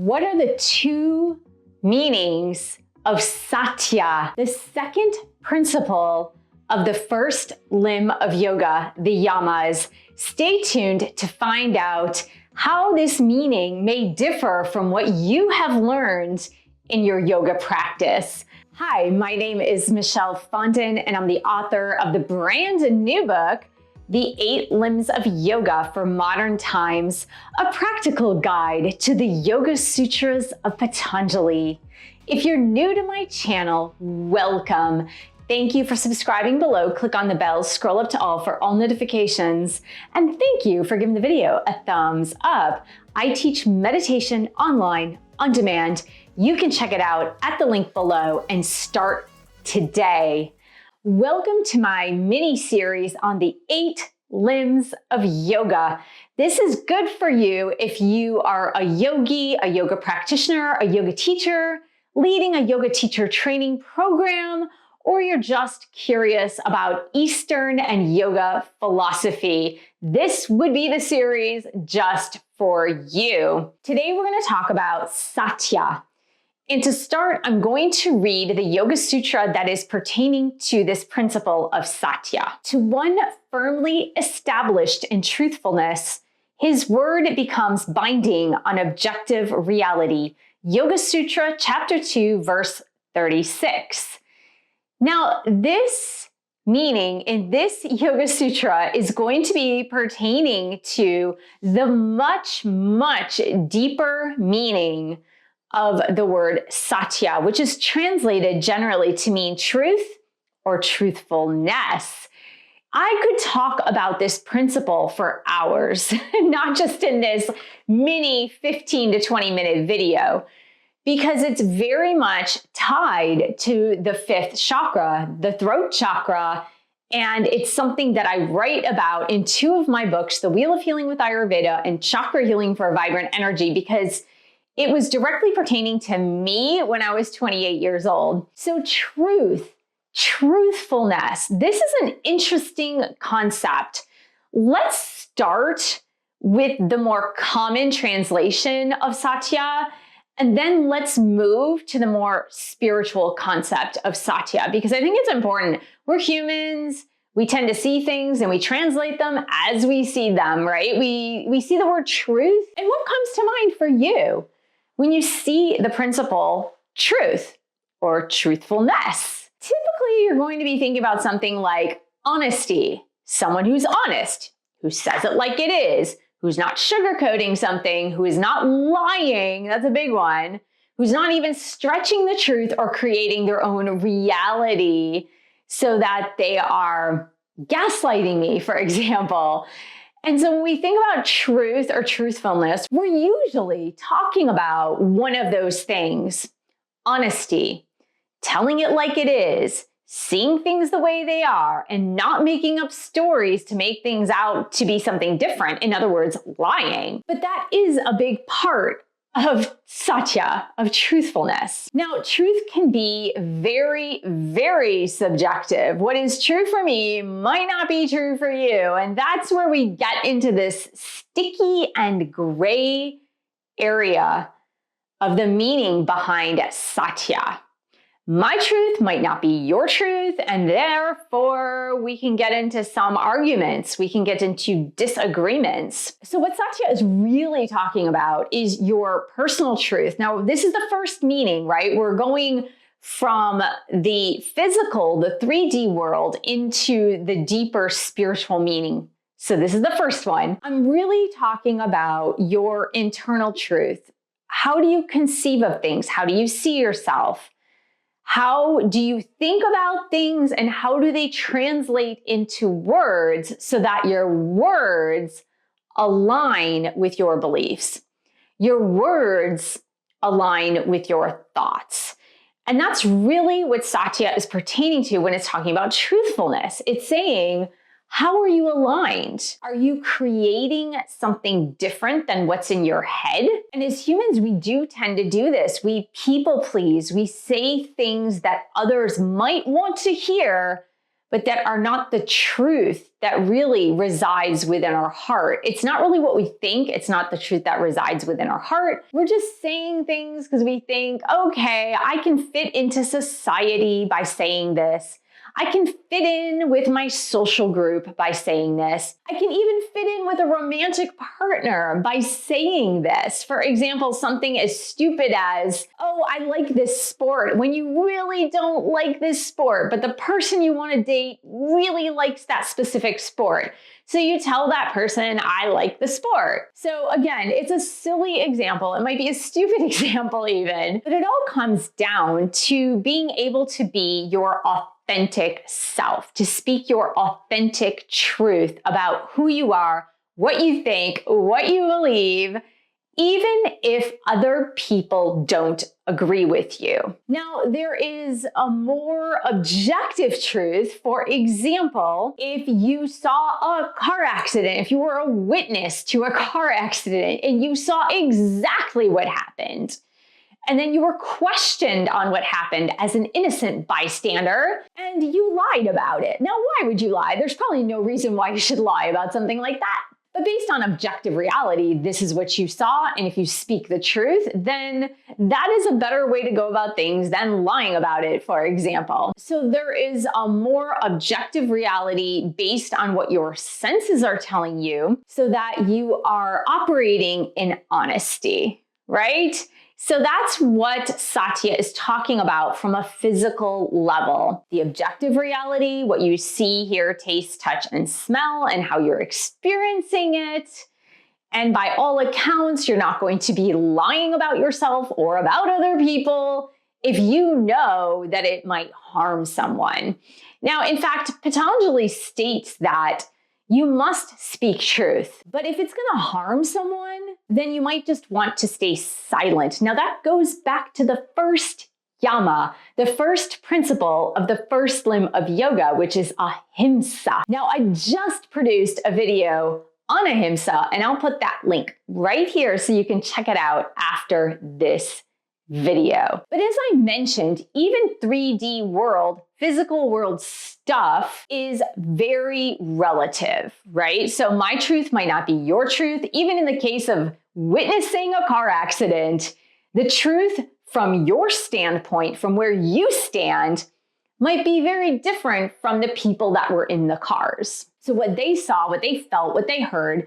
What are the two meanings of Satya, the second principle of the first limb of yoga, the Yamas? Stay tuned to find out how this meaning may differ from what you have learned in your yoga practice. Hi, my name is Michelle Fondin, and I'm the author of the brand new book, The 8 Limbs of Yoga for Modern Times, a practical guide to the Yoga Sutras of Patanjali. If you're new to my channel, welcome. Thank you for subscribing below. Click on the bell, scroll up to all for all notifications. And thank you for giving the video a thumbs up. I teach meditation online, on demand. You can check it out at the link below and start today. Welcome to my mini series on the 8 limbs of yoga. This is good for you if you are a yogi, a yoga practitioner, a yoga teacher, leading a yoga teacher training program, or you're just curious about Eastern and yoga philosophy. This would be the series just for you. Today we're going to talk about Satya. And to start, I'm going to read the Yoga Sutra that is pertaining to this principle of Satya. To one firmly established in truthfulness, his word becomes binding on objective reality. Yoga Sutra, chapter 2, verse 36. Now, this meaning in this Yoga Sutra is going to be pertaining to the much, much deeper meaning of the word Satya, which is translated generally to mean truth or truthfulness. I could talk about this principle for hours, not just in this mini 15 to 20 minute video, because it's very much tied to the 5th chakra, the throat chakra, and it's something that I write about in 2 of my books, The Wheel of Healing with Ayurveda and Chakra Healing for a Vibrant Energy, because it was directly pertaining to me when I was 28 years old. So truthfulness, this is an interesting concept. Let's start with the more common translation of Satya, and then let's move to the more spiritual concept of Satya, because I think it's important. We're humans. We tend to see things and we translate them as we see them, right? We see the word truth, and what comes to mind for you when you see the principle truth or truthfulness? Typically, you're going to be thinking about something like honesty, someone who's honest, who says it like it is, who's not sugarcoating something, who is not lying, that's a big one, who's not even stretching the truth or creating their own reality so that they are gaslighting me, for example. And so when we think about truth or truthfulness, we're usually talking about one of those things: honesty, telling it like it is, seeing things the way they are, and not making up stories to make things out to be something different. In other words, lying. But that is a big part of Satya, of truthfulness. Now, truth can be very, very subjective. What is true for me might not be true for you. And that's where we get into this sticky and gray area of the meaning behind Satya. My truth might not be your truth, and therefore we can get into some arguments. We can get into disagreements. So what Satya is really talking about is your personal truth. Now, this is the first meaning, right? We're going from the physical, the 3D world, into the deeper spiritual meaning. So this is the first one. I'm really talking about your internal truth. How do you conceive of things? How do you see yourself? How do you think about things, and how do they translate into words so that your words align with your beliefs? Your words align with your thoughts. And that's really what Satya is pertaining to when it's talking about truthfulness. It's saying, how are you aligned? Are you creating something different than what's in your head? And as humans, we do tend to do this. We people please. We say things that others might want to hear, but that are not the truth that really resides within our heart. It's not really what we think. It's not the truth that resides within our heart. We're just saying things because we think, okay, I can fit into society by saying this. I can fit in with my social group by saying this. I can even fit in with a romantic partner by saying this. For example, something as stupid as, oh, I like this sport, when you really don't like this sport, but the person you want to date really likes that specific sport. So you tell that person, I like the sport. So again, it's a silly example. It might be a stupid example even, but it all comes down to being able to be your authentic self, to speak your authentic truth about who you are, what you think, what you believe, even if other people don't agree with you. Now, there is a more objective truth. For example, if you saw a car accident, if you were a witness to a car accident and you saw exactly what happened, and then you were questioned on what happened as an innocent bystander, and you lied about it. Now, why would you lie? There's probably no reason why you should lie about something like that. But based on objective reality, this is what you saw, and if you speak the truth, then that is a better way to go about things than lying about it, for example. So there is a more objective reality based on what your senses are telling you, so that you are operating in honesty, right? So that's what Satya is talking about from a physical level. The objective reality, what you see, hear, taste, touch, and smell, and how you're experiencing it. And by all accounts, you're not going to be lying about yourself or about other people if you know that it might harm someone. Now, in fact, Patanjali states that you must speak truth, but if it's going to harm someone, then you might just want to stay silent. Now that goes back to the first Yama, the first principle of the first limb of yoga, which is Ahimsa. Now I just produced a video on Ahimsa, and I'll put that link right here so you can check it out after this video. But as I mentioned, even 3D world, physical world stuff is very relative, right? So my truth might not be your truth. Even in the case of witnessing a car accident, the truth from your standpoint, from where you stand, might be very different from the people that were in the cars. So what they saw, what they felt, what they heard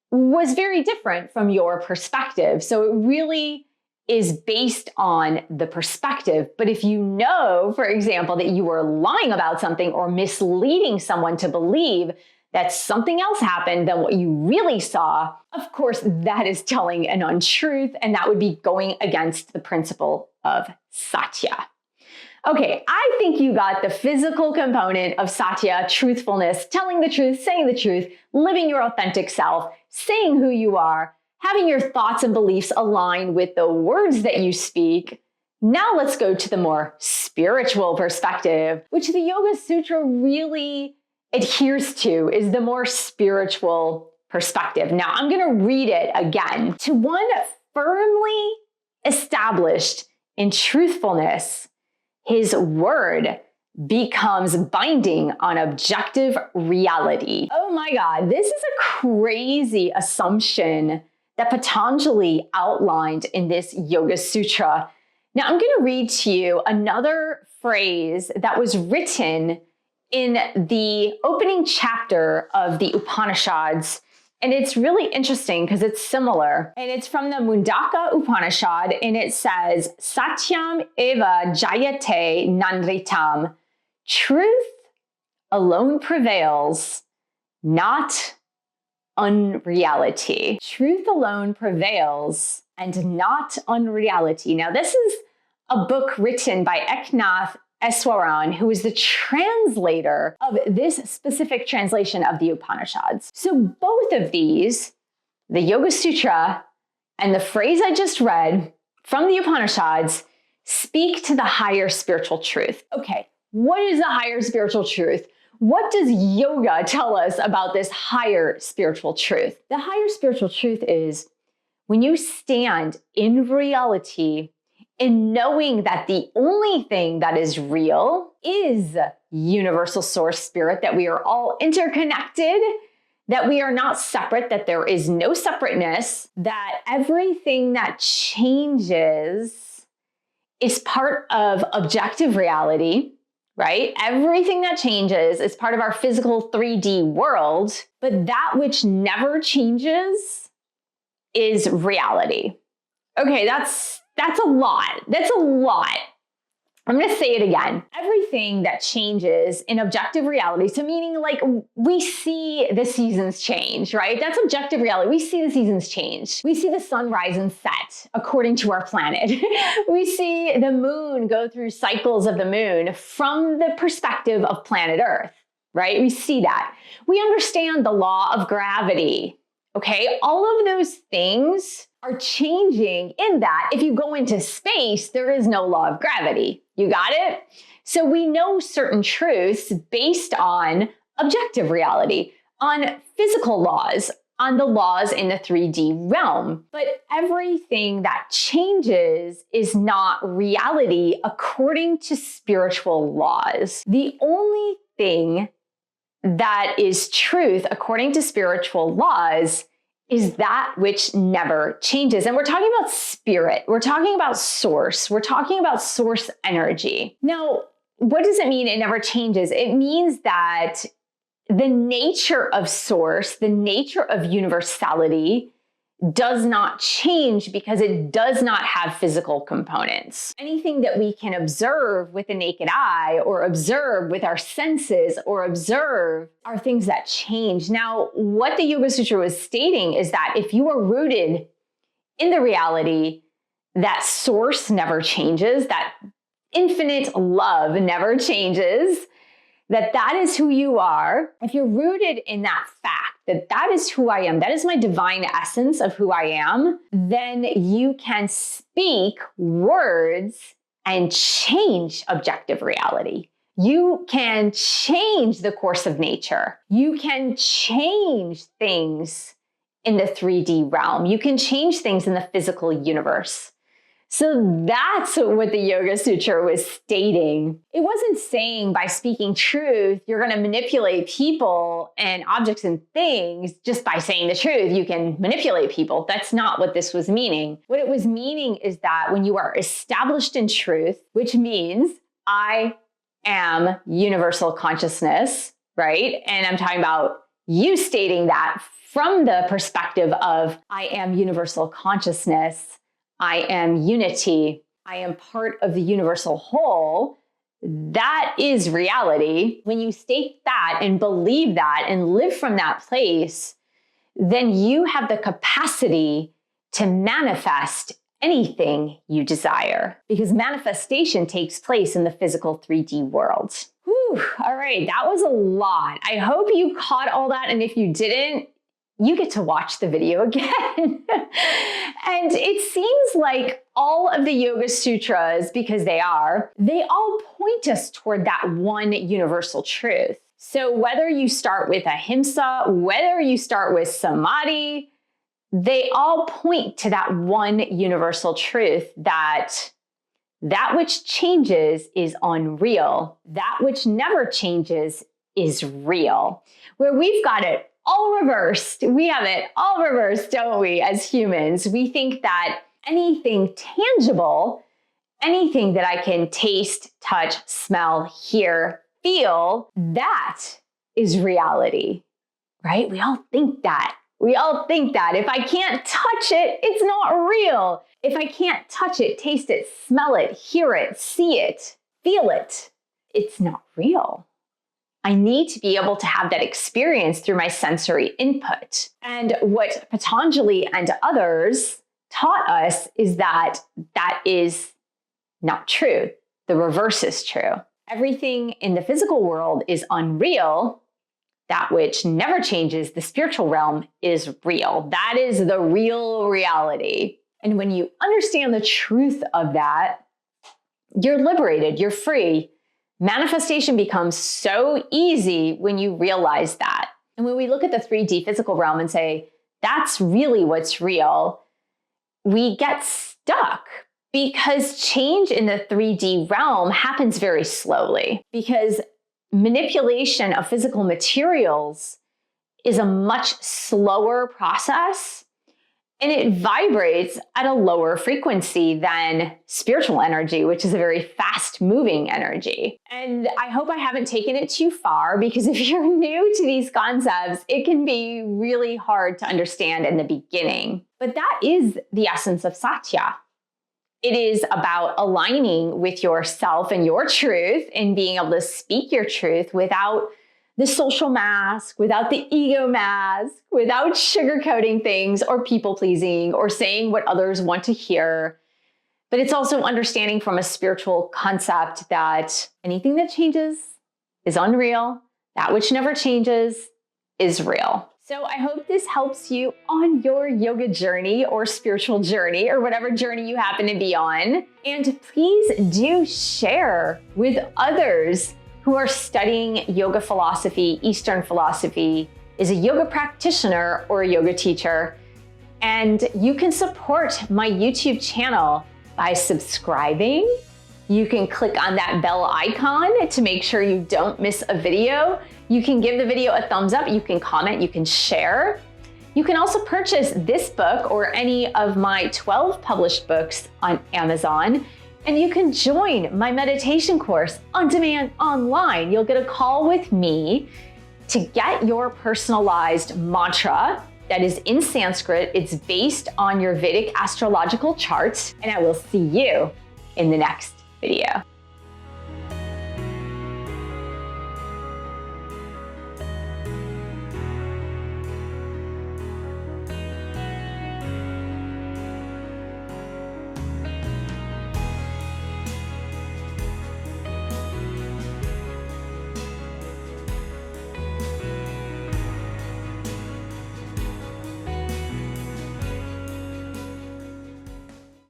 was very different from your perspective. So it really is based on the perspective. But if you know, for example, that you were lying about something or misleading someone to believe that something else happened than what you really saw, of course, that is telling an untruth, and that would be going against the principle of Satya. Okay, I think you got the physical component of Satya, truthfulness, telling the truth, saying the truth, living your authentic self, saying who you are, having your thoughts and beliefs align with the words that you speak. Now let's go to the more spiritual perspective, which the Yoga Sutra really adheres to, is the more spiritual perspective. Now I'm going to read it again. To one firmly established in truthfulness, his word becomes binding on objective reality. Oh my God, this is a crazy assumption that Patanjali outlined in this Yoga Sutra. Now I'm going to read to you another phrase that was written in the opening chapter of the Upanishads. And it's really interesting because it's similar. And it's from the Mundaka Upanishad, and it says, Satyam eva Jayate nanritam. Truth alone prevails, not unreality. Truth alone prevails and not unreality. Now, this is a book written by Eknath Eswaran, who is the translator of this specific translation of the Upanishads. So both of these, the Yoga Sutra and the phrase I just read from the Upanishads, speak to the higher spiritual truth. Okay, what is the higher spiritual truth? What does yoga tell us about this higher spiritual truth? The higher spiritual truth is when you stand in reality in knowing that the only thing that is real is universal source spirit, that we are all interconnected, that we are not separate, that there is no separateness, that everything that changes is part of objective reality, right? Everything that changes is part of our physical 3D world, but that which never changes is reality. Okay, that's a lot. That's a lot. I'm going to say it again. Everything that changes in objective reality, so meaning like we see the seasons change, right? That's objective reality. We see the seasons change. We see the sun rise and set according to our planet. We see the moon go through cycles of the moon from the perspective of planet Earth, right? We see that. We understand the law of gravity, okay? All of those things are changing in that if you go into space, there is no law of gravity. You got it? So we know certain truths based on objective reality, on physical laws, on the laws in the 3D realm. But everything that changes is not reality according to spiritual laws. The only thing that is truth according to spiritual laws is that which never changes. And we're talking about spirit. We're talking about source. We're talking about source energy. Now, what does it mean it never changes? It means that the nature of source, the nature of universality does not change because it does not have physical components. Anything that we can observe with the naked eye or observe with our senses or observe are things that change. Now, what the Yoga Sutra was stating is that if you are rooted in the reality that source never changes, that infinite love never changes, that is who you are, if you're rooted in that fact, that is who I am, that is my divine essence of who I am, then you can speak words and change objective reality. You can change the course of nature. You can change things in the 3D realm. You can change things in the physical universe. So that's what the Yoga Sutra was stating. It wasn't saying by speaking truth, you're going to manipulate people and objects and things just by saying the truth. You can manipulate people. That's not what this was meaning. What it was meaning is that when you are established in truth, which means I am universal consciousness, right? And I'm talking about you stating that from the perspective of I am universal consciousness. I am unity. I am part of the universal whole. That is reality. When you state that and believe that and live from that place, then you have the capacity to manifest anything you desire, because manifestation takes place in the physical 3D world. Whew, all right, that was a lot. I hope you caught all that. And if you didn't, you get to watch the video again. And it seems like all of the Yoga Sutras, because they all point us toward that one universal truth. So whether you start with Ahimsa, whether you start with Samadhi, they all point to that one universal truth, that which changes is unreal. That which never changes is real. Where we've got it all reversed. We have it all reversed, don't we, as humans? We think that anything tangible, anything that I can taste, touch, smell, hear, feel, that is reality, right? We all think that. We all think that. If I can't touch it, it's not real. If I can't touch it, taste it, smell it, hear it, see it, feel it, it's not real. I need to be able to have that experience through my sensory input. And what Patanjali and others taught us is that is not true. The reverse is true. Everything in the physical world is unreal. That which never changes, the spiritual realm, is real. That is the real reality. And when you understand the truth of that, you're liberated, you're free. Manifestation becomes so easy when you realize that. And when we look at the 3D physical realm and say, that's really what's real, we get stuck Because change in the 3D realm happens very slowly, because manipulation of physical materials is a much slower process, and it vibrates at a lower frequency than spiritual energy, which is a very fast-moving energy. And I hope I haven't taken it too far, because if you're new to these concepts, it can be really hard to understand in the beginning. But that is the essence of Satya. It is about aligning with yourself and your truth and being able to speak your truth without the social mask, without the ego mask, without sugarcoating things or people pleasing or saying what others want to hear. But it's also understanding from a spiritual concept that anything that changes is unreal. That which never changes is real. So I hope this helps you on your yoga journey or spiritual journey or whatever journey you happen to be on. And please do share with others who are studying yoga philosophy, Eastern philosophy, is a yoga practitioner or a yoga teacher. And you can support my YouTube channel by subscribing. You can click on that bell icon to make sure you don't miss a video. You can give the video a thumbs up, you can comment, you can share. You can also purchase this book or any of my 12 published books on Amazon. And you can join my meditation course on demand online. You'll get a call with me to get your personalized mantra that is in Sanskrit. It's based on your Vedic astrological charts, and I will see you in the next video.